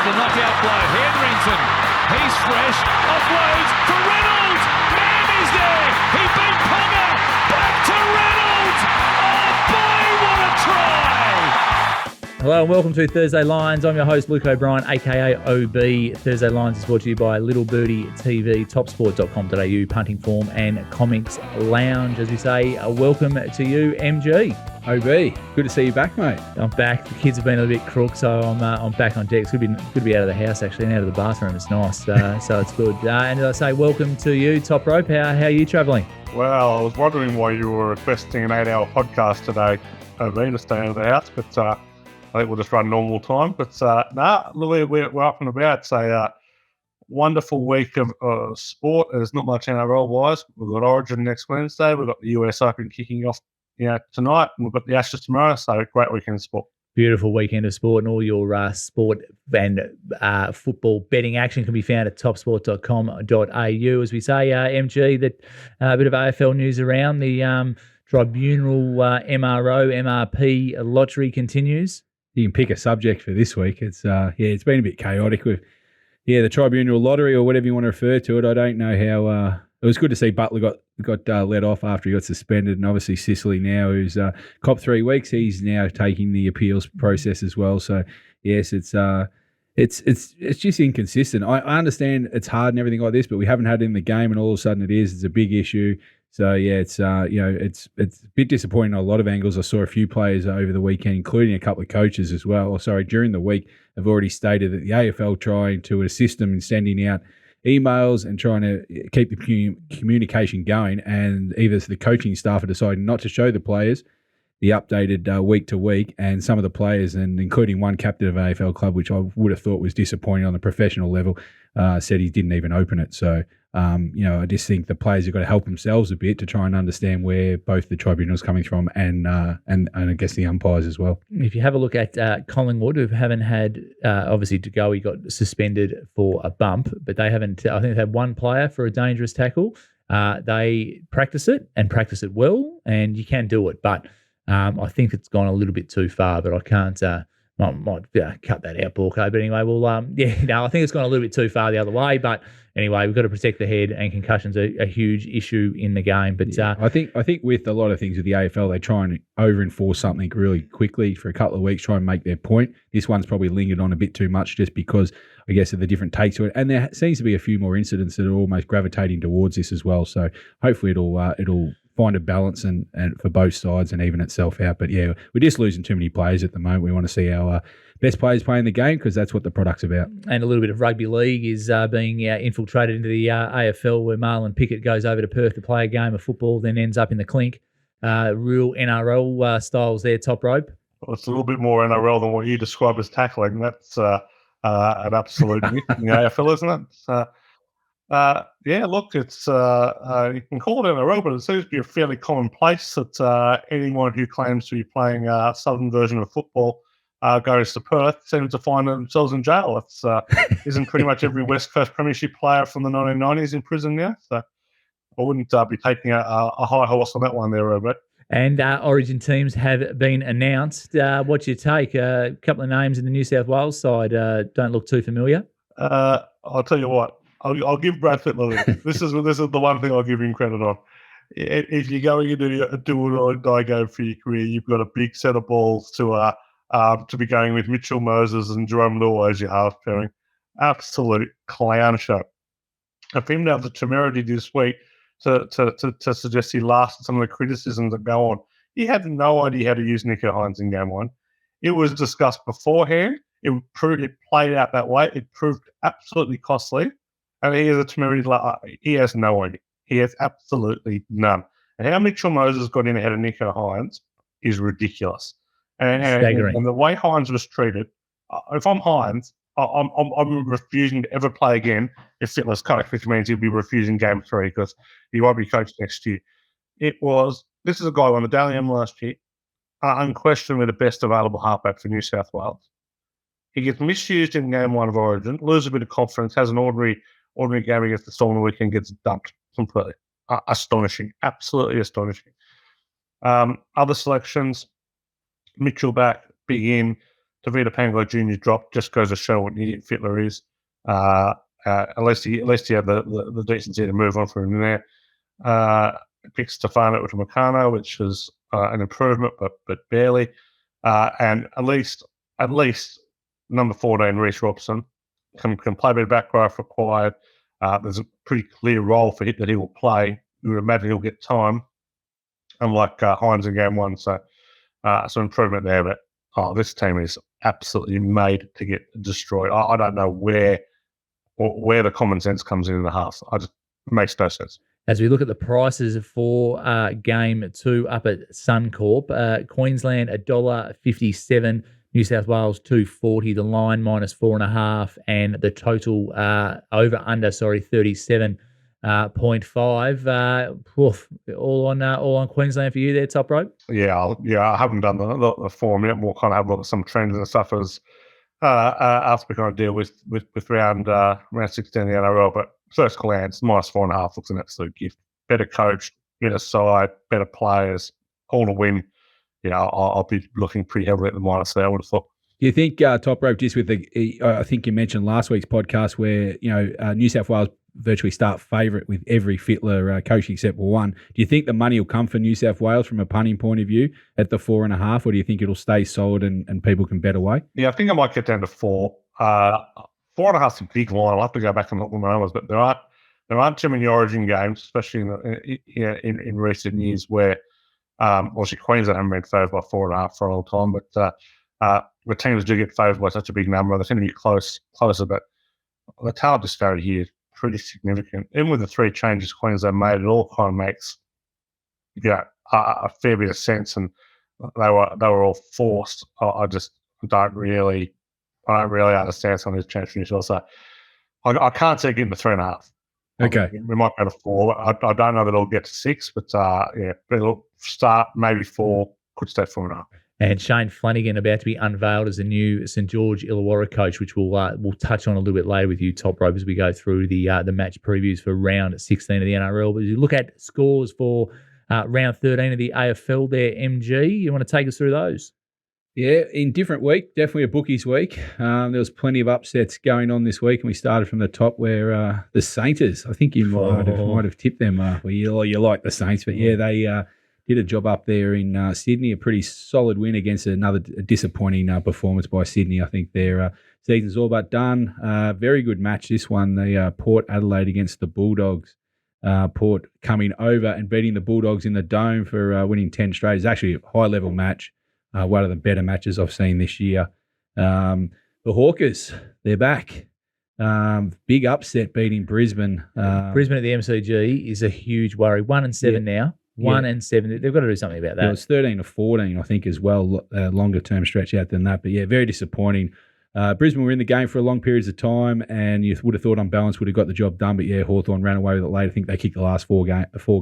the knockout blow. Hetherington, he's fresh, offloads for Reynolds. Man is there. He beat Ponga. Back to Reynolds. Oh boy, what a try! Hello and welcome to Thursday Lines. I'm your host Luke O'Brien, aka OB. Thursday Lines is brought to you by Little Birdie TV, topsport.com.au, punting form and comics lounge. As we say, welcome to you, MG. OB, good to see you back, mate. I'm back. The kids have been a little bit crook, so I'm back on deck. It's good to be out of the house actually and out of the bathroom. It's nice, so it's good. And as I say, welcome to you, Toprope. How are you travelling? Well, I was wondering why you were requesting an 8-hour podcast today, OB, to stay out of the house, but I think we'll just run normal time. But we're up and about. It's a wonderful week of sport. There's not much NRL-wise. We've got Origin next Wednesday. We've got the US Open kicking off tonight, and we've got the Ashes tomorrow, so great weekend of sport. Beautiful weekend of sport, and all your sport and football betting action can be found at topsport.com.au. As we say, MG, that a bit of AFL news around the tribunal MRO, MRP lottery continues. You can pick a subject for this week. It's it's been a bit chaotic with the tribunal lottery or whatever you want to refer to it. I don't know how. It was good to see Butler got let off after he got suspended, and obviously Sicily now, who's copped 3 weeks, he's now taking the appeals process as well. So yes, it's just inconsistent. I understand it's hard and everything like this, but we haven't had it in the game, and all of a sudden it is. It's a big issue. So yeah, it's a bit disappointing on a lot of angles. I saw a few players over the weekend, including a couple of coaches as well. During the week, have already stated that the AFL trying to assist them in sending out emails and trying to keep the communication going, and either the coaching staff are deciding not to show the players the updated week to week, and some of the players, and including one captain of an AFL club, which I would have thought was disappointing on the professional level, said he didn't even open it. So I just think the players have got to help themselves a bit to try and understand where both the tribunal's coming from and I guess the umpires as well. If you have a look at Collingwood, who haven't had, obviously he got suspended for a bump, but they haven't, I think they've had one player for a dangerous tackle. They practice it well, and you can do it, but I think it's gone a little bit too far, but I can't, might cut that out, Borco. But anyway, I think it's gone a little bit too far the other way. But anyway, we've got to protect the head, and concussions are a huge issue in the game. But I think with a lot of things with the AFL, they try and over-enforce something really quickly for a couple of weeks, try and make their point. This one's probably lingered on a bit too much just because, I guess, of the different takes to it. And there seems to be a few more incidents that are almost gravitating towards this as well. So hopefully it'll find a balance and for both sides and even itself out. But yeah, we're just losing too many players at the moment. We want to see our best players playing the game because that's what the product's about. And a little bit of rugby league is being infiltrated into the AFL, where Marlon Pickett goes over to Perth to play a game of football, then ends up in the clink. Real NRL styles there, Toprope. Well, it's a little bit more NRL than what you describe as tackling. That's an absolute myth in the AFL, isn't it? Look, it's you can call it NRL, but it seems to be a fairly commonplace that anyone who claims to be playing a southern version of football goes to Perth, seems to find themselves in jail. It's isn't pretty much every West Coast Premiership player from the 1990s in prison now? So I wouldn't be taking a high horse on that one there, Robert. And Origin teams have been announced. What's your take? A couple of names in the New South Wales side don't look too familiar. I'll tell you what. I'll give Brad Fittler this is the one thing I'll give him credit on. If you're going to do it or die game for your career, you've got a big set of balls to be going with Mitchell Moses and Jerome Luai as your half pairing. Absolute clown show. And for him to have the temerity this week to suggest he laughed at some of the criticisms that go on, he had no idea how to use Nico Hines in game one. It was discussed beforehand. It played out that way. It proved absolutely costly. And he has a temerity. He has no idea. He has absolutely none. And how Mitchell Moses got in ahead of Nico Hines is ridiculous. And the way Hines was treated, if I'm Hines, I'm refusing to ever play again if Fittler's cut, which means he'll be refusing game 3 because he won't be coached next year. This is a guy who won the Dally M last year, unquestionably the best available halfback for New South Wales. He gets misused in game 1 of Origin, loses a bit of confidence, has an ordinary game against the Storm on the weekend, gets dumped completely. Astonishing. Absolutely astonishing. Other selections, Mitchell back, big in. Tavita Pango Jr. dropped just goes to show what an idiot Fittler is. At least he had the decency to move on from there. Picked Stefano to Meccano, which was an improvement, but barely. And at least number 14, Reece Robson, can play a bit of back row if required. There's a pretty clear role for him that he will play. You would imagine he'll get time, unlike Hines in game one. So some improvement there. But this team is absolutely made to get destroyed. I don't know where the common sense comes in the half. It makes no sense. As we look at the prices for game 2 up at Suncorp, Queensland $1.57, New South Wales $2.40, the line -4.5, and the total under 37.5. All on Queensland for you there, Toprope. Yeah, I haven't done the form yet. We'll kind of have a look at some trends and stuff as after we kind of deal with round 16 in the NRL. But first glance, -4.5 looks an absolute gift. Better coached, better side, better players, all to win. I'll be looking pretty heavily at the minus there, I would have thought. Do you think, Toprope, just with I think you mentioned last week's podcast where, New South Wales virtually start favourite with every Fittler coach except for one. Do you think the money will come for New South Wales from a punting point of view at the 4.5, or do you think it'll stay solid and people can bet away? Yeah, I think I might get down to 4. 4.5 is a big line. I'll have to go back and look at the numbers, but there aren't too many Origin games, especially in recent years where obviously Queensland haven't been favoured by 4.5 for a long time, but the teams do get favoured by such a big number. They seem to get closer, but the talent disparity here is pretty significant. Even with the 3 changes Queensland made, it all kind of makes a fair bit of sense, and they were all forced. I just don't really understand some of these changes. So I can't see it getting to 3.5. Okay. We might go to 4. I don't know that it'll get to 6, but it'll start maybe 4, could stay 4.5. And Shane Flanagan about to be unveiled as the new St George Illawarra coach, which we'll touch on a little bit later with you, Toprope, as we go through the match previews for round 16 of the NRL. But as you look at scores for round 13 of the AFL there, MG, you want to take us through those? Yeah, in different week, definitely a bookies week. There was plenty of upsets going on this week, and we started from the top where the Sainters, I think you might have tipped them. You like the Saints, but yeah, they did a job up there in Sydney, a pretty solid win against another disappointing performance by Sydney. I think their season's all but done. Very good match, this one, the Port Adelaide against the Bulldogs. Port coming over and beating the Bulldogs in the Dome for winning 10 straight. It's actually a high-level match. One of the better matches I've seen this year. The Hawkers, they're back. Big upset beating Brisbane. Brisbane at the MCG is a huge worry. 1-7 now. 1-7. They've got to do something about that. It was 13-14, I think, as well. Longer-term stretch out than that. But, yeah, very disappointing. Brisbane were in the game for long periods of time, and you would have thought on balance would have got the job done. But, yeah, Hawthorn ran away with it late. I think they kicked the last 4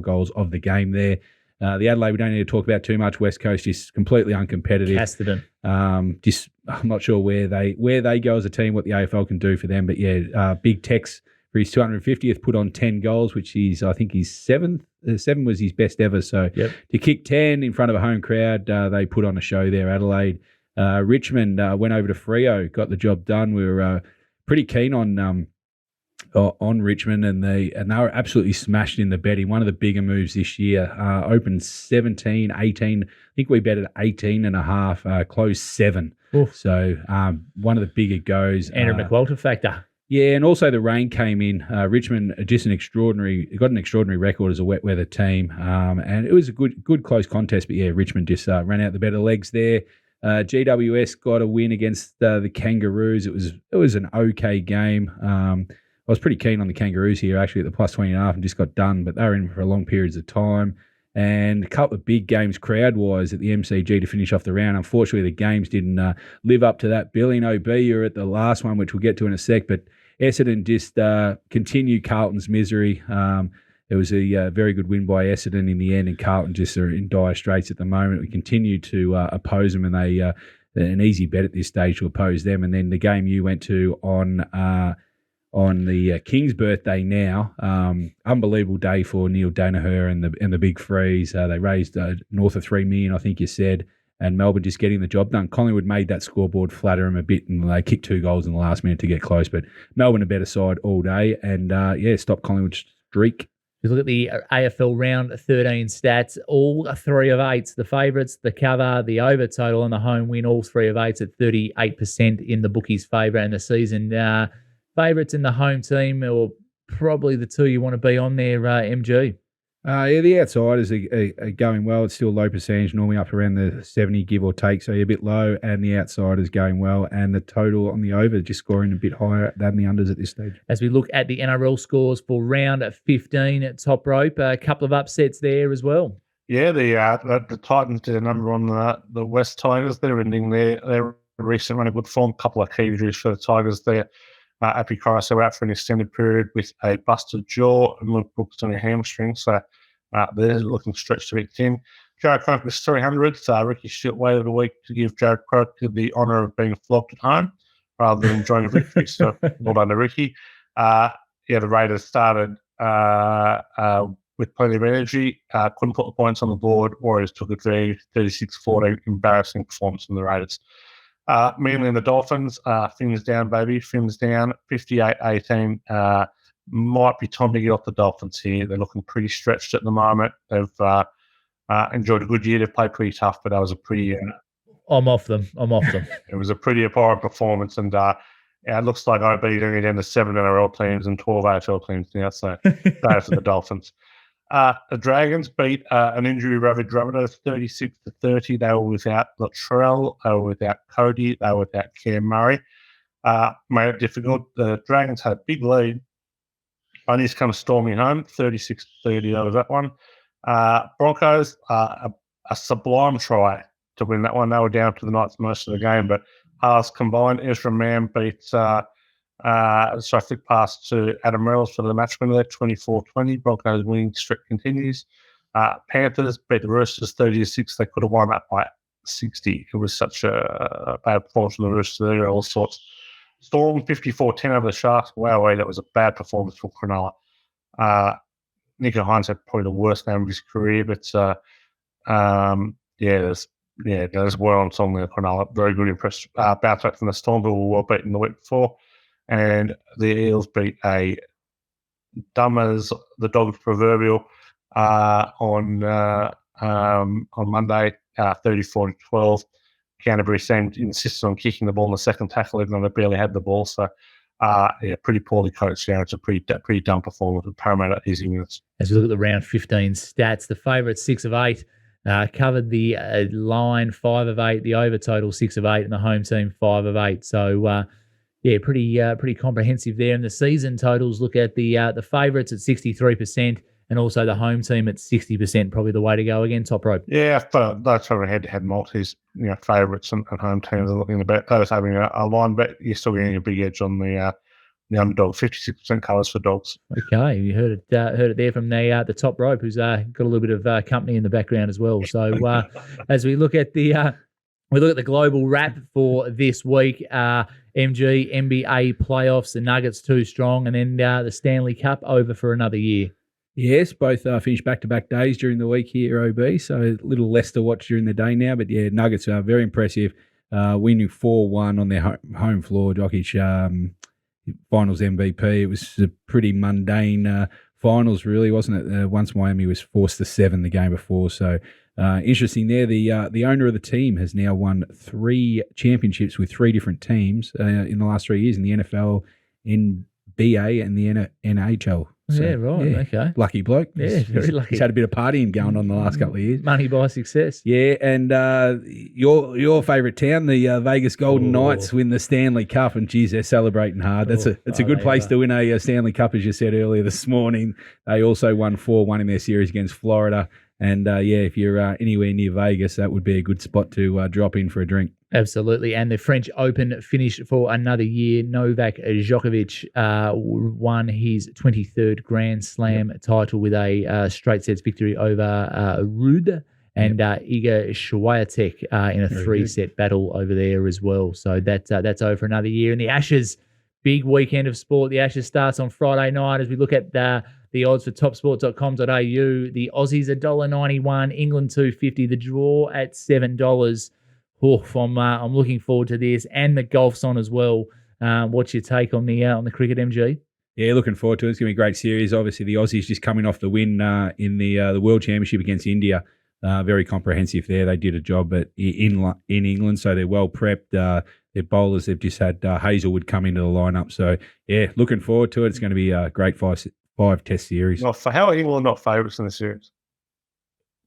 goals of the game there. The Adelaide, we don't need to talk about too much. West Coast is completely uncompetitive. Casterton. I'm not sure where they go as a team, what the AFL can do for them. But yeah, Big Tex for his 250th put on 10 goals, which I think he's 7th. 7 was his best ever. So to kick 10 in front of a home crowd, they put on a show there. Adelaide, Richmond went over to Freo, got the job done. We were pretty keen on Richmond, and they were absolutely smashed in the betting. One of the bigger moves this year, opened 17, 18. I think we bet at 18.5, closed 7. Oof. So one of the bigger goes. Andrew McWalter factor. Yeah, and also the rain came in. Richmond just got an extraordinary record as a wet weather team, and it was a good close contest. But yeah, Richmond just ran out the better legs there. GWS got a win against the Kangaroos. It was an okay game. I was pretty keen on the Kangaroos here, actually, at the +20.5 and just got done, but they were in for long periods of time. And a couple of big games crowd-wise at the MCG to finish off the round. Unfortunately, the games didn't live up to that. Billy and OB are at the last one, which we'll get to in a sec, but Essendon just continued Carlton's misery. It was a very good win by Essendon in the end, and Carlton just are in dire straits at the moment. We continue to oppose them, and they an easy bet at this stage to oppose them. And then the game you went to on the King's birthday now. Unbelievable day for Neil Daniher and the Big Freeze. They raised north of $3 million, I think you said. and Melbourne just getting the job done. Collingwood made that scoreboard flatter them a bit, and they kicked 2 goals in the last minute to get close. But Melbourne a better side all day, and stop Collingwood's streak. If you look at the AFL round 13 stats, all 3 of 8s, the favourites, the cover, the over total and the home win, all 3 of 8s at 38% in the bookies' favour. And the season favourites in the home team, or probably the 2 you want to be on there, MG. The outsiders are going well. It's still low percentage, normally up around the 70, give or take, so you're a bit low, and the outsiders going well, and the total on the over just scoring a bit higher than the unders at this stage. As we look at the NRL scores for round 15 at Toprope, a couple of upsets there as well. Yeah, the Titans did a number on the West Tigers. They're ending their recent run of good form. A couple of key injuries for the Tigers there. Appy Caruso out for an extended period with a busted jaw, and Luke Brooks on a hamstring, so they're looking stretched a bit thin. Jared Croker was 300. Ricky Stewart waited a week to give Jared Croker the honour of being flogged at home rather than enjoying a victory. So well done to Ricky. The Raiders started with plenty of energy, couldn't put the points on the board. Warriors took it 36-14, embarrassing performance from the Raiders. Mainly in the Dolphins, Fins down, baby. Fins down, 58-18. Might be time to get off the Dolphins here. They're looking pretty stretched at the moment. They've enjoyed a good year. They've played pretty tough, but that was a pretty... I'm off them. It was a pretty abhorrent performance, and it looks like OB going down to 7 NRL teams and 12 AFL teams now, so bad for the Dolphins. The Dragons beat an injury-ravaged Rabbitohs 36-30. They were without Latrell. They were without Cody. They were without Cam Murray. Made it difficult. The Dragons had a big lead. Only just come storming home, 36-30 over that one. Broncos, a sublime try to win that one. They were down to the Knights most of the game, but halves combined. Ezra Mann beat... flick pass to Adam Reynolds for the match winner there, 24-20. Broncos winning streak continues. Panthers beat the Roosters 30-6. They could have won that by 60. It was such a bad performance from the Roosters there, all sorts. Storm 54-10 over the Sharks. Wow, that was a bad performance for Cronulla. Nico Hines had probably the worst game of his career, but there's well on song there, Cronulla. Very good impressed bounce back from the Storm, who were well beaten the week before. And the Eels beat a dumb as the dog's proverbial on Monday, 34-12. Canterbury seemed insisted on kicking the ball in the second tackle, even though they barely had the ball. So, pretty poorly coached now. It's a pretty dumb performance with Parramarra easy minutes. As we look at the round 15 stats, the favourites 6 of 8 covered the line 5 of 8, the over total 6 of 8, and the home team 5 of 8. So, pretty comprehensive there. And the season totals look at the favourites at 63% and also the home team at 60%. Probably the way to go again, Toprope. Yeah, but those sort of head-to-head multis, favourites and home teams are looking about those having a line bet. You're still getting a big edge on the underdog. 56% colours for dogs. Okay, you heard it there from the Top Rope, who's got a little bit of company in the background as well. So as we look at the global wrap for this week. MG, NBA playoffs, the Nuggets too strong, and then the Stanley Cup over for another year. Yes, both finished back-to-back days during the week here, OB, so a little less to watch during the day now. But, Nuggets are very impressive, winning 4-1 on their home floor. Jokic, finals MVP. It was a pretty mundane finals, really, wasn't it? Once Miami was forced to 7 the game before, so... interesting there. The owner of the team has now won 3 championships with 3 different teams in the last 3 years in the NFL, NBA, and the NHL. So, Okay. Lucky bloke. Yeah, very lucky. He's had a bit of partying going on the last couple of years. Money by success. Yeah, and your favourite town, the Vegas Golden Knights, win the Stanley Cup, and geez, they're celebrating hard. It's a good place to win a Stanley Cup, as you said earlier this morning. They also won 4-1 in their series against Florida. And, if you're anywhere near Vegas, that would be a good spot to drop in for a drink. Absolutely. And the French Open finished for another year. Novak Djokovic won his 23rd Grand Slam title with a straight sets victory over Ruud and Iga Swiatek in a 3-set battle over there as well. So that's over for another year. And the Ashes, big weekend of sport. The Ashes starts on Friday night as we look at the The odds for topsport.com.au. The Aussies $1.91, England $2.50. The draw at $7. Oof, I'm looking forward to this, and the golf's on as well. What's your take on the cricket, MG? Yeah, looking forward to it. It's going to be a great series. Obviously, the Aussies just coming off the win in the World Championship against India. Very comprehensive there. They did a job in England, so they're well prepped. Their bowlers, they've just had Hazelwood come into the lineup. So, yeah, looking forward to it. It's going to be a great five-test series. Well, for how are England not favourites in the series?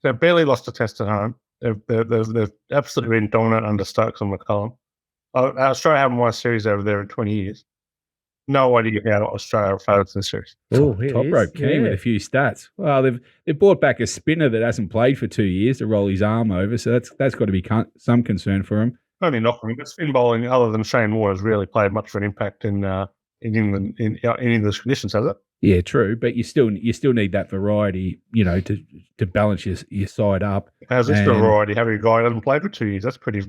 They've barely lost a test at home. They've absolutely been dominant under Stokes and McCullum. Australia haven't won a series over there in 20 years. No idea how Australia are favourites in the series. Oh, Toprope keen with a few stats. Well, they've brought back a spinner that hasn't played for 2 years to roll his arm over, so that's got to be some concern for him. Only knocking, but spin bowling, other than Shane Warne, has really played much of an impact in England in English conditions, has it? Yeah, true, but you still need that variety, to balance your side up. How's this variety? Having a guy who hasn't played for 2 years, that's pretty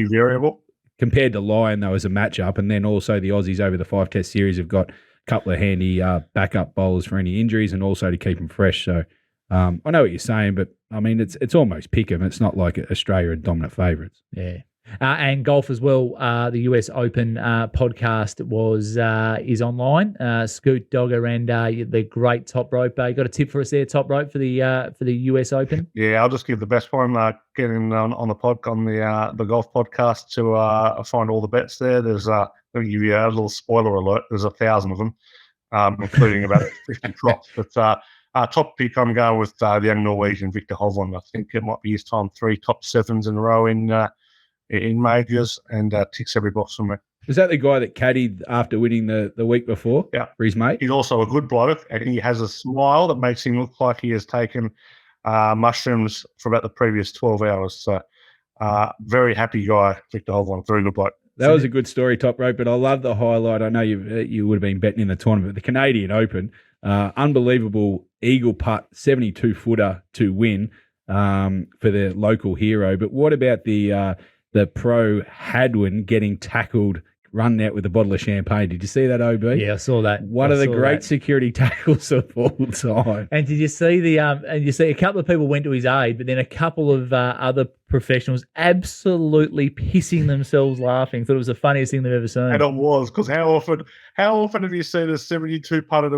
variable. Compared to Lyon, though, as a matchup, and then also the Aussies over the 5-test series have got a couple of handy backup bowlers for any injuries and also to keep them fresh. So I know what you're saying, but I mean it's almost pick 'em. It's not like Australia are dominant favourites. Yeah. And golf as well. The US Open podcast is online. Scoot Dogger and the great Toprope. You got a tip for us there, Toprope, for the US Open? Yeah, I'll just give the best one. Getting on the golf podcast to find all the bets there. There's let me give you a little spoiler alert. There's 1,000 of them, including about 50 props. But top pick, I'm going with the young Norwegian Victor Hovland. I think it might be his time 3 top 7s in a row in majors, and ticks every box for me. Is that the guy that caddied after winning the week before? Yeah. For his mate? He's also a good bloke, and he has a smile that makes him look like he has taken mushrooms for about the previous 12 hours. So, very happy guy, Victor Hovland, very good bloke. That was a good story, Toprope, but I love the highlight. I know you would have been betting in the tournament, but the Canadian Open, unbelievable eagle putt, 72-footer to win for the local hero. But what about the pro Hadwin getting tackled, run out with a bottle of champagne? Did you see that, OB? Yeah, I saw that. One of the great security tackles of all time. And did you see a couple of people went to his aid, but then a couple of other professionals absolutely pissing themselves laughing. Thought it was the funniest thing they've ever seen. And it was, because how often have you seen a 72-footer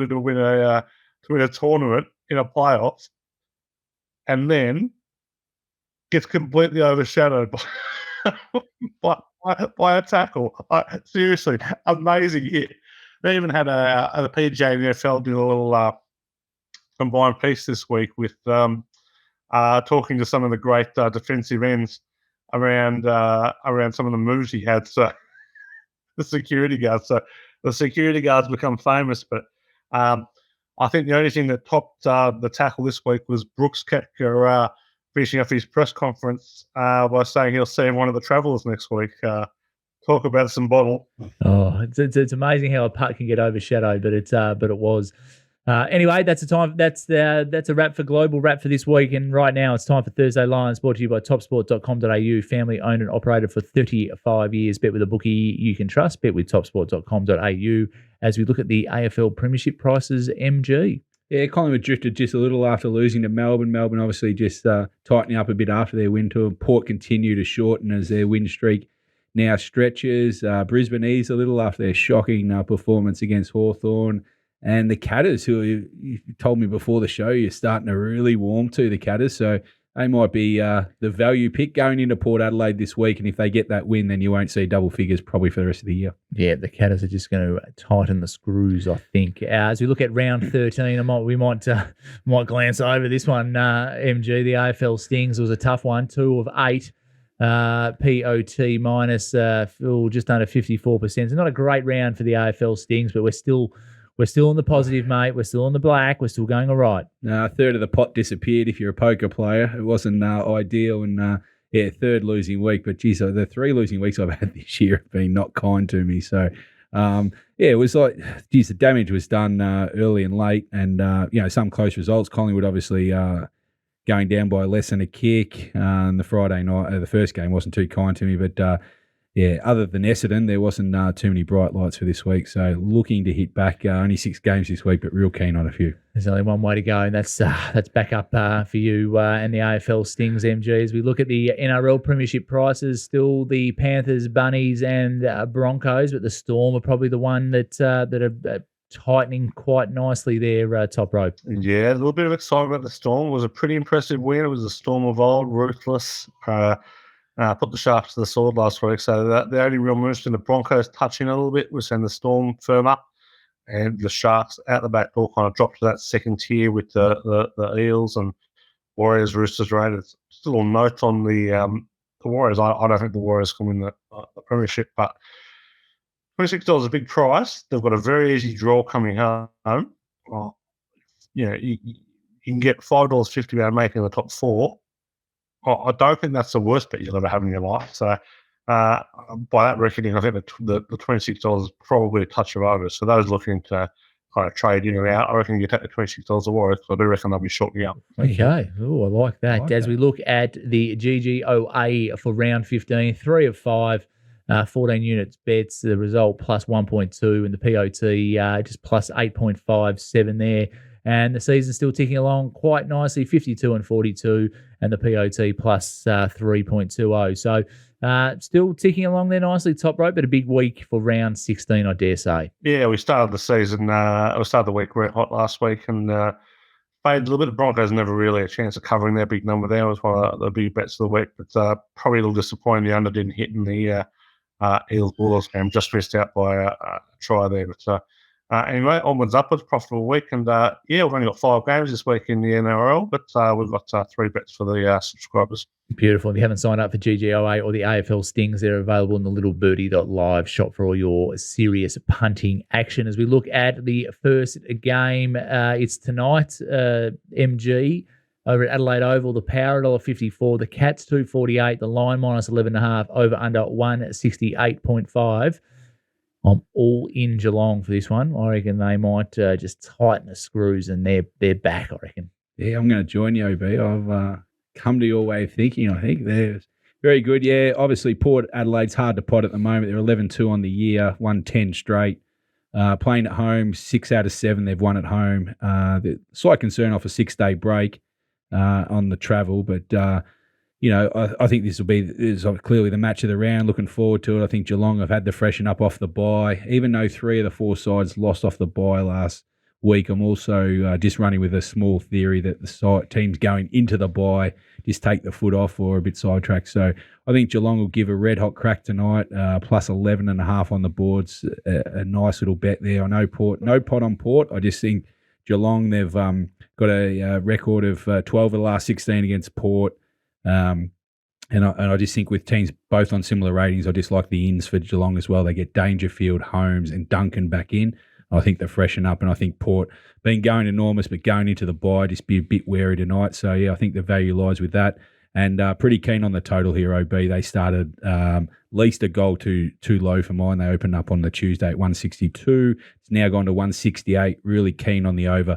to win a tournament in a playoff, and then gets completely overshadowed by a tackle? Seriously, amazing hit. They even had the PJ and the AFL did a little combined piece this week with talking to some of the great defensive ends around some of the moves he had. So the security guards. So the security guards become famous, but I think the only thing that topped the tackle this week was Brooks Koepka finishing off his press conference by saying he'll see one of the Travellers next week. Talk about some bottle. Oh, it's amazing how a putt can get overshadowed, but it was. Anyway, that's a time. That's a wrap for Global Wrap for this week. And right now, it's time for Thursday Lions, brought to you by topsport.com.au, family owned and operated for 35 years. Bet with a bookie you can trust. Bet with topsport.com.au as we look at the AFL Premiership prices. MG. Yeah, Collingwood drifted just a little after losing to Melbourne. Melbourne obviously just tightening up a bit after their win to Port continue to shorten as their win streak now stretches. Brisbane eased a little after their shocking performance against Hawthorn. And the Catters, who you told me before the show, you're starting to really warm to the Catters. So they might be the value pick going into Port Adelaide this week. And if they get that win, then you won't see double figures probably for the rest of the year. Yeah, the Catters are just going to tighten the screws, I think. As we look at round 13, we might glance over this one, MG. The AFL Stings was a tough one, 2 of 8. POT minus just under 54%. It's not a great round for the AFL Stings, but we're still in the positive, mate. We're still in the black. We're still going all right. A third of the pot disappeared if you're a poker player. It wasn't ideal. And, third losing week. But, geez, the 3 losing weeks I've had this year have been not kind to me. So, it was like, geez, the damage was done early and late. And, some close results. Collingwood obviously going down by less than a kick. And the Friday night, the first game wasn't too kind to me. But, other than Essendon, there wasn't too many bright lights for this week. So looking to hit back. Only 6 games this week, but real keen on a few. There's only one way to go, and that's back up for you and the AFL Stings, MG. As we look at the NRL Premiership prices, still the Panthers, Bunnies, and Broncos, but the Storm are probably the one that are tightening quite nicely there, top rope. Yeah, a little bit of excitement at the Storm. It was a pretty impressive win. It was the Storm of old, ruthless. Put the Sharks to the sword last week. So the only real moves in the Broncos touching a little bit was seeing the Storm firm up, and the Sharks out the back door kind of dropped to that second tier with the Eels and Warriors, Roosters, Raiders. Just a little note on the Warriors. I don't think the Warriors can win the Premiership, but $26 is a big price. They've got a very easy draw coming home. Well, you can get $5.50 out of making the top 4. I don't think that's the worst bet you'll ever have in your life. So by that reckoning, I think the $26 is probably a touch of over. So those looking to kind of trade in or out, I reckon you take the $26 a Warriors. I do reckon they'll be shortly up. Okay. Oh, I like that. As we look at the GGOA for round 15, 3 of 5. 14 units bets, the result plus 1.2, and the POT just plus 8.57 there. And the season's still ticking along quite nicely, 52 and 42, and the POT plus 3.20. So still ticking along there nicely, top rope, but a big week for round 16, I dare say. Yeah, we started the season, we started the week red hot last week, and played a little bit. The Broncos never really a chance of covering their big number there. It was one of the big bets of the week, but probably a little disappointing the under didn't hit in the Eels Bulldogs game, just missed out by a try there. But anyway, onwards, upwards, profitable week. And we've only got 5 games this week in the NRL, but we've got 3 bets for the subscribers. Beautiful. If you haven't signed up for GGOA or the AFL Stings, they're available in the little birdie.live shop for all your serious punting action. As we look at the first game, it's tonight, MG. Over at Adelaide Oval, the Power $1.54, the Cats $2.48, the line minus 11.5, over under 168.5. I'm all in Geelong for this one. I reckon they might just tighten the screws and they're back, I reckon. Yeah, I'm going to join you, OB. I've come to your way of thinking, I think. They're very good. Yeah, obviously Port Adelaide's hard to pot at the moment. They're 11-2 on the year, won 10 straight. Playing at home, 6 out of 7 they've won at home. The slight concern off a 6-day break on the travel, but I think this is clearly the match of the round. Looking forward to it. I think Geelong have had to freshen up off the bye, even though 3 of the 4 sides lost off the bye last week. I'm also just running with a small theory that the teams going into the bye just take the foot off or a bit sidetracked. So I think Geelong will give a red hot crack tonight, plus 11.5 on the boards. A nice little bet there. I know Port, no pot on Port. I just think Geelong, they've got a record of 12 of the last 16 against Port. And I just think with teams both on similar ratings, I just like the ins for Geelong as well. They get Dangerfield, Holmes and Duncan back in. I think they freshen up, and I think Port, been going enormous, but going into the bye, just be a bit wary tonight. So, yeah, I think the value lies with that. And pretty keen on the total here, OB. They started at least a goal too low for mine. They opened up on the Tuesday at 162. It's now gone to 168. Really keen on the over.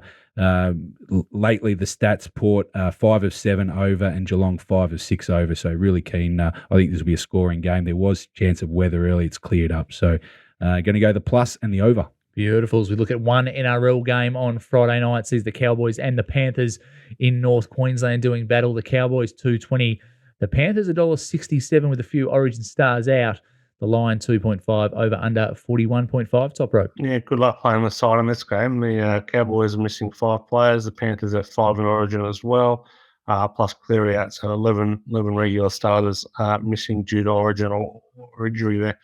Lately, the stats, Port 5 of 7 over and Geelong 5 of 6 over. So really keen. I think this will be a scoring game. There was chance of weather early. It's cleared up. So going to go the plus and the over. Beautiful. As we look at one NRL game on Friday night, sees the Cowboys and the Panthers in North Queensland doing battle. The Cowboys $2.20, the Panthers $1.67 with a few Origin stars out. The line 2.5 over under 41.5 top rope. Yeah, good luck playing the side on this game. The Cowboys are missing 5 players. The Panthers have 5 in Origin as well. Plus Cleary out, so 11 regular starters missing due to Origin or injury there.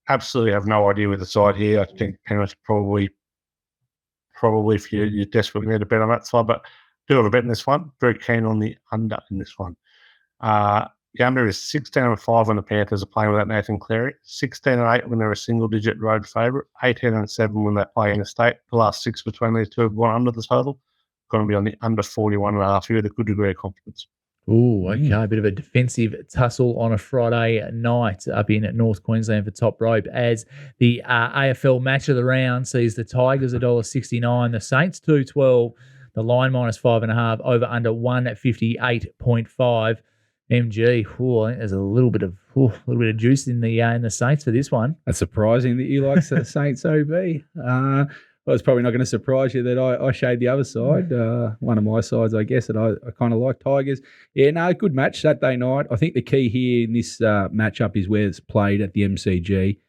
Absolutely have no idea with the side here. I think Penrith probably if you desperately need a bet on that side, but do have a bet in this one. Very keen on the under in this one. The under is 16-5 when the Panthers are playing without Nathan Cleary, 16-8 when they're a single-digit road favourite, 18-7 when they play in the state. The last 6 between these two have gone under the total. Going to be on the under 41.5 here with a good degree of confidence. Ooh, okay. A bit of a defensive tussle on a Friday night up in North Queensland for top rope as the AFL match of the round sees the Tigers $1.69, the Saints $2.12, the line minus 5.5, over under 158.5. MG. I think there's a little bit of juice in the Saints for this one. That's surprising that you like the Saints OB. Well, it's probably not going to surprise you that I shade the other side. One of my sides, I guess, that I kind of like Tigers. Yeah, no, good match Saturday night. I think the key here in this matchup is where it's played at the MCG.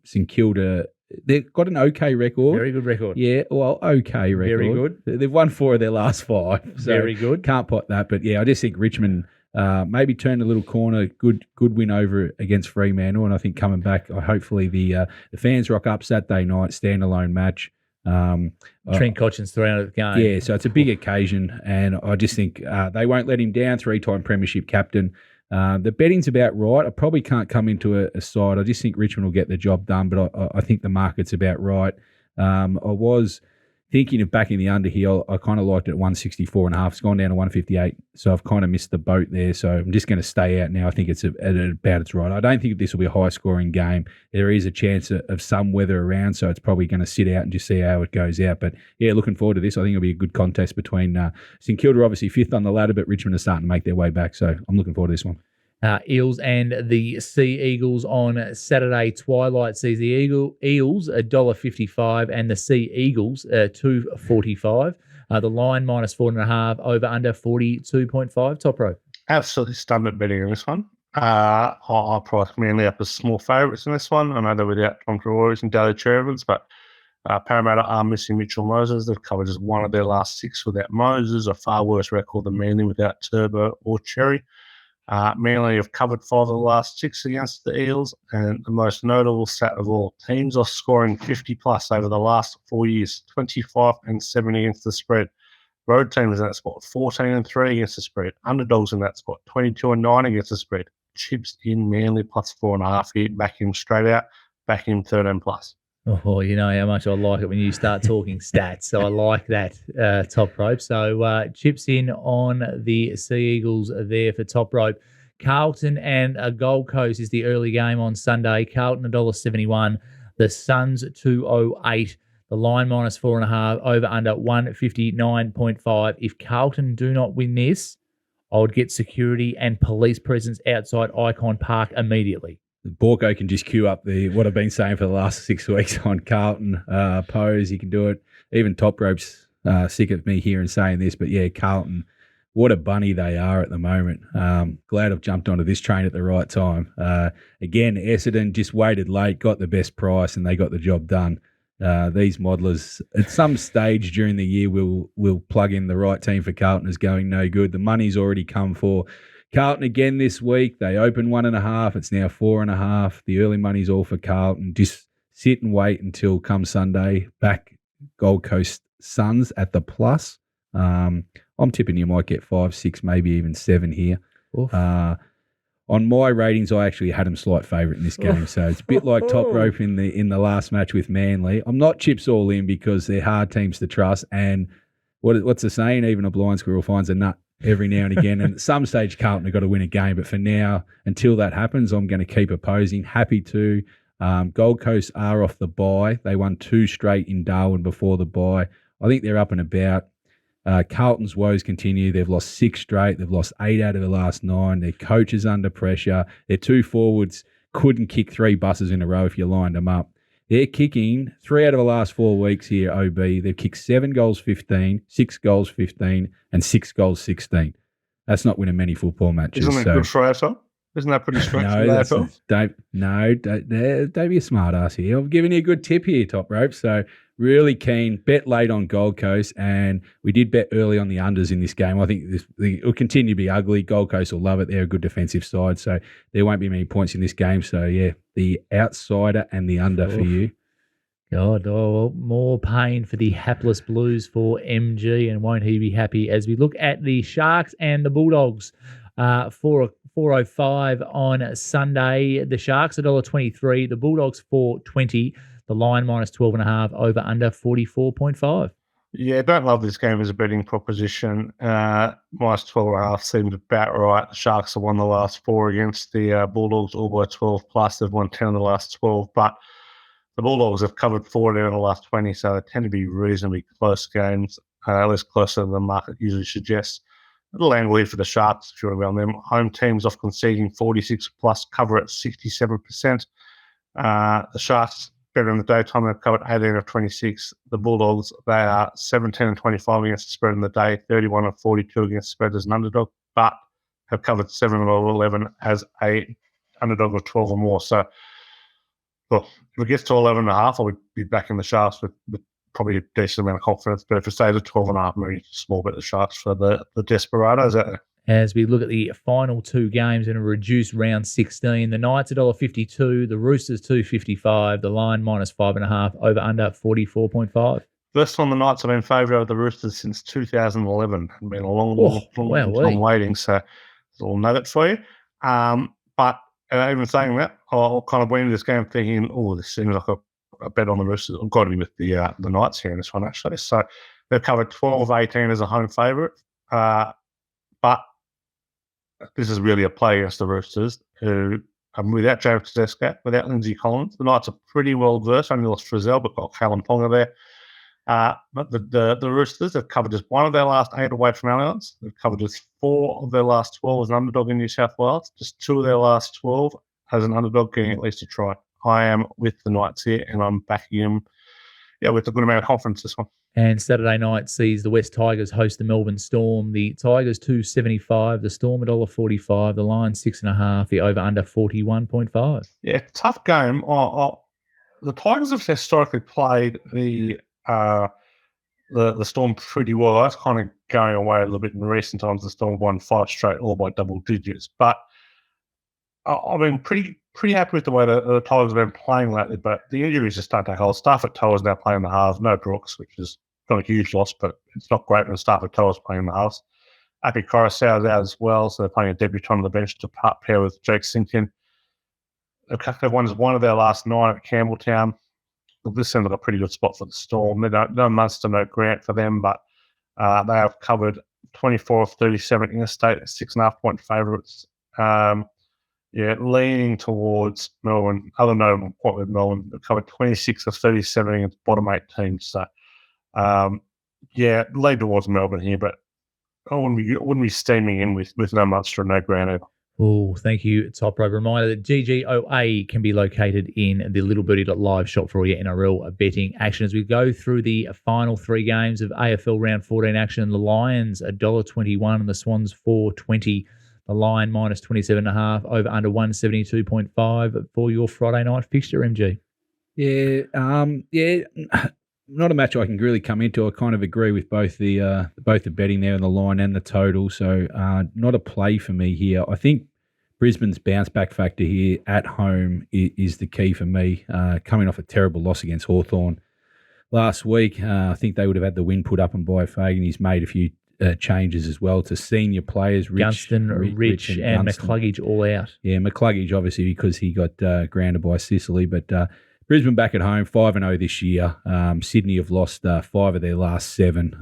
St Kilda, they've got an okay record. Very good record. Yeah, well, okay record. Very good. They've won 4 of their last 5. So very good. Can't pot that. But, yeah, I just think Richmond maybe turned a little corner. Good win over against Fremantle. And I think coming back, hopefully the fans rock up Saturday night, standalone match. Trent Cotchin's 300th game. Yeah, so it's a big occasion. And I just think they won't let him down, 3-time premiership captain. The betting's about right. I probably can't come into a side. I just think Richmond will get the job done, but I think the market's about right. I was thinking of backing the under here. I kind of liked it at 164.5. It's gone down to 158, so I've kind of missed the boat there. So I'm just going to stay out now. I think it's at about its right. I don't think this will be a high-scoring game. There is a chance of some weather around, so it's probably going to sit out and just see how it goes out. But, yeah, looking forward to this. I think it'll be a good contest between St Kilda, obviously 5th on the ladder, but Richmond are starting to make their way back. So I'm looking forward to this one. Eels and the Sea Eagles on Saturday twilight sees the Eels $1.55 and the Sea Eagles $2.45. The line -4.5, over under 42.5. Top rope. Absolutely stunned at betting on this one. I priced Manly up as small favourites in this one. I know they're without Tom Traore's and Daly Chervins, but Parramarra are missing Mitchell Moses. They've covered just one of their last 6 without Moses, a far worse record than Manly without Turbo or Cherry. Manly have covered 5 of the last 6 against the Eels, and the most notable stat of all, teams are scoring 50-plus over the last 4 years, 25 and 7 against the spread. Road teams in that spot, 14 and 3 against the spread. Underdogs in that spot, 22 and 9 against the spread. Chips in Manly +4.5 here, back him straight out, back him 13+. Oh, you know how much I like it when you start talking stats. So I like that, top rope. So chips in on the Sea Eagles there for top rope. Carlton and Gold Coast is the early game on Sunday. Carlton $1.71. The Suns $2.08. The line -4.5. Over under 159.5. If Carlton do not win this, I would get security and police presence outside Icon Park immediately. Borko can just queue up what I've been saying for the last 6 weeks on Carlton. Pose, he can do it. Even Top Rope's sick of me hearing saying this, but yeah, Carlton, what a bunny they are at the moment. Glad I've jumped onto this train at the right time. Again, Essendon just waited late, got the best price, and they got the job done. These modelers, at some stage during the year, will plug in the right team for Carlton is going no good. The money's already come for Carlton again this week. They opened 1.5. It's now 4.5. The early money's all for Carlton. Just sit and wait until come Sunday. Back Gold Coast Suns at the plus. I'm tipping you might get 5, 6, maybe even 7 here. On my ratings, I actually had them slight favourite in this game. So it's a bit like Top Rope in the last match with Manly. I'm not chips all in because they're hard teams to trust. And what's the saying? Even a blind squirrel finds a nut every now and again. And at some stage, Carlton have got to win a game. But for now, until that happens, I'm going to keep opposing. Happy to. Gold Coast are off the bye. They won 2 straight in Darwin before the bye. I think they're up and about. Carlton's woes continue. They've lost 6 straight. They've lost 8 out of the last 9. Their coach is under pressure. Their 2 forwards couldn't kick 3 buses in a row if you lined them up. They're kicking 3 out of the last 4 weeks here, OB. They've kicked 7 goals 15, 6 goals 15, and 6 goals 16. That's not winning many football matches. Isn't that good for AFL? Isn't that pretty strange for AFL? Don't be a smart ass here. I've given you a good tip here, Top Rope. So really keen. Bet late on Gold Coast, and we did bet early on the unders in this game. I think it will continue to be ugly. Gold Coast will love it. They're a good defensive side, so there won't be many points in this game. So, yeah, the outsider and the under for you. God, more pain for the hapless Blues for MG, and won't he be happy as we look at the Sharks and the Bulldogs. 4.05 on Sunday. The Sharks $1.23, the Bulldogs $4.20. The line -12.5, over under 44.5. Yeah, don't love this game as a betting proposition. -12.5 seemed about right. The Sharks have won the last 4 against the Bulldogs, all by 12 plus. They've won 10 of the last 12, but the Bulldogs have covered 4 out of the last 20, so they tend to be reasonably close games, at least closer than the market usually suggests. little angle here for the Sharks, if you want to go on them. Home teams off conceding 46 plus, cover at 67%. The Sharks, better in the daytime, they've covered 18 of 26. The Bulldogs, they are 17 and 25 against the spread in the day, 31 of 42 against the spread as an underdog, but have covered 7 of 11 as a underdog of 12 or more. So, look, if it gets to 11.5, I would be backing the Sharks with probably a decent amount of confidence. But if it stays at 12.5, maybe small bit the Sharks for the Desperados out there. As we look at the final two games in a reduced round 16, the Knights $1.52, the Roosters $2.55, the line -5.5, over under 44.5. First time the Knights have been favoured over the Roosters since 2011. It's been a long time waiting, so it's a little nugget for you. But even saying that, I kind of went into this game thinking, this seems like a bet on the Roosters. I've got to be with the Knights here in this one, actually. So they've covered 12 of 18 as a home favourite. But this is really a play against the Roosters, who without James Tedeschi, without Lindsay Collins. The Knights are pretty well versed. Only lost Frizzell, but got Callum Ponga there. But the Roosters have covered just one of their last 8 away from Allianz. They've covered just 4 of their last 12 as an underdog in New South Wales. Just 2 of their last 12 as an underdog getting at least a try. I am with the Knights here, and I'm backing them with a good amount of confidence this one. And Saturday night sees the West Tigers host the Melbourne Storm. The Tigers $2.75, the Storm $1.45, the line 6.5, the over/under 41.5. Yeah, tough game. The Tigers have historically played the Storm pretty well. That's kind of going away a little bit in recent times. The Storm won 5 straight, all by double digits. But I've been pretty happy with the way the Tigers have been playing lately, but the injuries just don't take hold. Stafford Toa's now playing the halves. No Brooks, which is not a huge loss, but it's not great when Stafford Toa's playing the halves. Api Coruscant's out as well, so they're playing a debutant on the bench to pair with Jake Sinkin. They've won one of their last 9 at Campbelltown. This seems like a pretty good spot for the Storm. No Munster, no Grant for them, but they have covered 24 of 37 interstate, 6.5-point favourites. Leaning towards Melbourne. Other notable point with Melbourne, they've covered 26 of 37 against bottom 8 teams. So, lead towards Melbourne here, but I wouldn't be steaming in with no Munster and no Grant either. Oh, thank you, Toprope. Reminder that GGOA can be located in the littlebirdie.live shop for all your NRL betting action. As we go through the final 3 games of AFL Round 14 action, the Lions $1.21 and the Swans $4.20. The line -27.5, over under 172.5 for your Friday night fixture, MG. Not a match I can really come into. I kind of agree with both the betting there and the line and the total. So not a play for me here. I think Brisbane's bounce back factor here at home is the key for me. Coming off a terrible loss against Hawthorn last week, I think they would have had the win put up and by Fagan. He's made a few changes as well to senior players. Gunston, Rich and McCluggage all out. Yeah, McCluggage obviously because he got grounded by Sicily. But Brisbane back at home, 5-0 this year. Sydney have lost 5 of their last 7.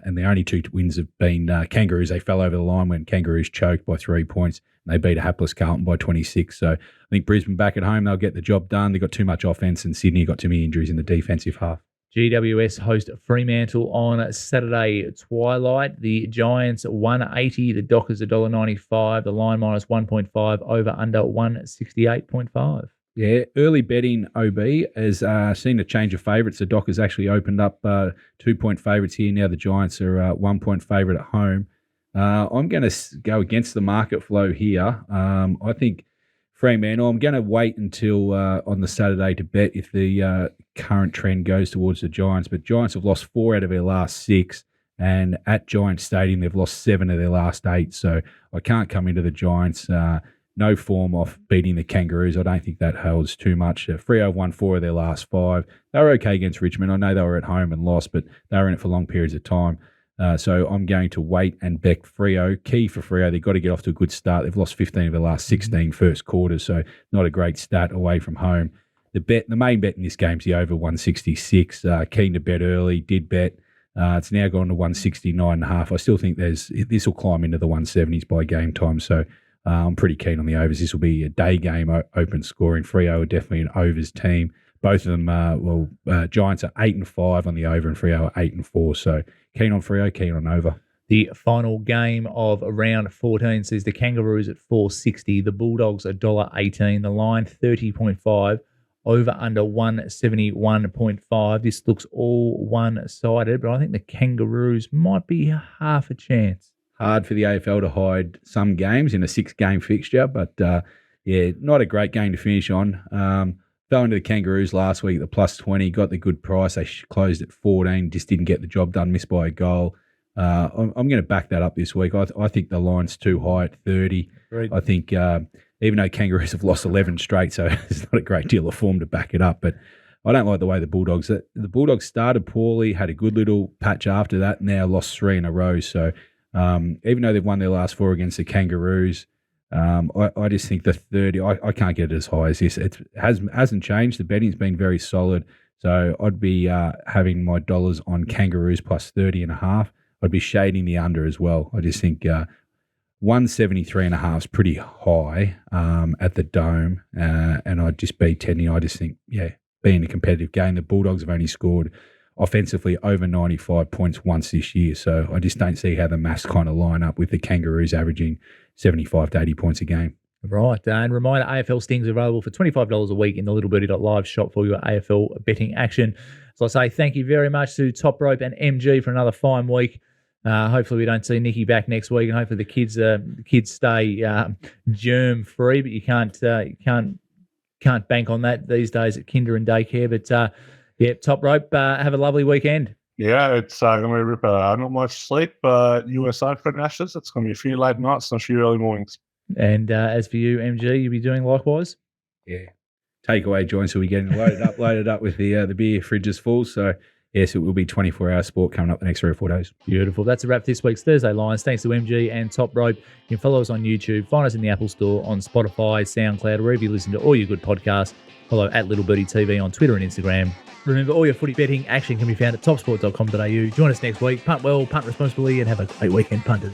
And their only 2 wins have been Kangaroos. They fell over the line when Kangaroos choked by 3 points. And they beat a hapless Carlton by 26. So I think Brisbane back at home, they'll get the job done. They've got too much offense and Sydney got too many injuries in the defensive half. GWS host Fremantle on Saturday twilight. The Giants $1.80, the Dockers $1.95, the line -1.5, over under 168.5. Yeah, early betting OB has seen a change of favourites. The Dockers actually opened up 2-point favourites here. Now the Giants are 1-point favourite at home. I'm going to go against the market flow here. I think Fremantle, I'm going to wait until on the Saturday to bet if the current trend goes towards the Giants. But Giants have lost 4 out of their last 6, and at Giants Stadium, they've lost 7 of their last 8. So I can't come into the Giants. No form off beating the Kangaroos. I don't think that holds too much. Freo won 4 of their last 5. They were okay against Richmond. I know they were at home and lost, but they were in it for long periods of time. So I'm going to wait and bet Freo. Key for Freo, they've got to get off to a good start. They've lost 15 of the last 16 first quarters, so not a great stat away from home. The main bet in this game is the over 166. Keen to bet early, did bet. It's now gone to 169.5. I still think this will climb into the 170s by game time, so I'm pretty keen on the overs. This will be a day game, open scoring. Freo are definitely an overs team. Both of them, Giants are 8-5 on the over and Freo are 8-4. So keen on Freo, keen on over. The final game of round 14 sees the Kangaroos at $4.60, the Bulldogs $1.18, the line 30.5, over under 171.5. This looks all one-sided, but I think the Kangaroos might be half a chance. Hard for the AFL to hide some games in a 6-game fixture, but not a great game to finish on. Fell into the Kangaroos last week, the +20, got the good price. They closed at 14, just didn't get the job done, missed by a goal. I'm going to back that up this week. I think the line's too high at 30. Agreed. I think even though Kangaroos have lost 11 straight, so there's not a great deal of form to back it up, but I don't like the way the Bulldogs started poorly, had a good little patch after that, now lost 3 in a row. So even though they've won their last 4 against the Kangaroos, I just think the 30, I can't get it as high as this. It hasn't changed. The betting's been very solid. So I'd be having my dollars on Kangaroos +30.5. I'd be shading the under as well. I just think 173.5 is pretty high at the Dome. And I'd just be tending, I just think, being a competitive game, the Bulldogs have only scored offensively over 95 points once this year. So I just don't see how the maths kind of line up with the Kangaroos averaging 75 to 80 points a game. Right, and reminder, AFL Stings are available for $25 a week in the littlebirdie.live shop for your AFL betting action. So I say thank you very much to Toprope and MG for another fine week. Hopefully we don't see Nicky back next week, and hopefully the kids stay germ free. But you can't bank on that these days at kinder and daycare. But Toprope, have a lovely weekend. Yeah, it's going to rip not much sleep, but US Open Ashes, it's going to be a few late nights and a few early mornings. And as for you, MG, you'll be doing likewise? Yeah. Takeaway joints will be getting loaded up with the beer fridges full. So, yes, it will be 24-hour sport coming up the next 3 or 4 days. Beautiful. That's a wrap for this week's Thursday Lines. Thanks to MG and Toprope. You can follow us on YouTube, find us in the Apple Store, on Spotify, SoundCloud, wherever you listen to all your good podcasts. Follow at Little Birdie TV on Twitter and Instagram. Remember, all your footy betting action can be found at topsport.com.au. Join us next week. Punt well, punt responsibly, and have a great weekend, punters.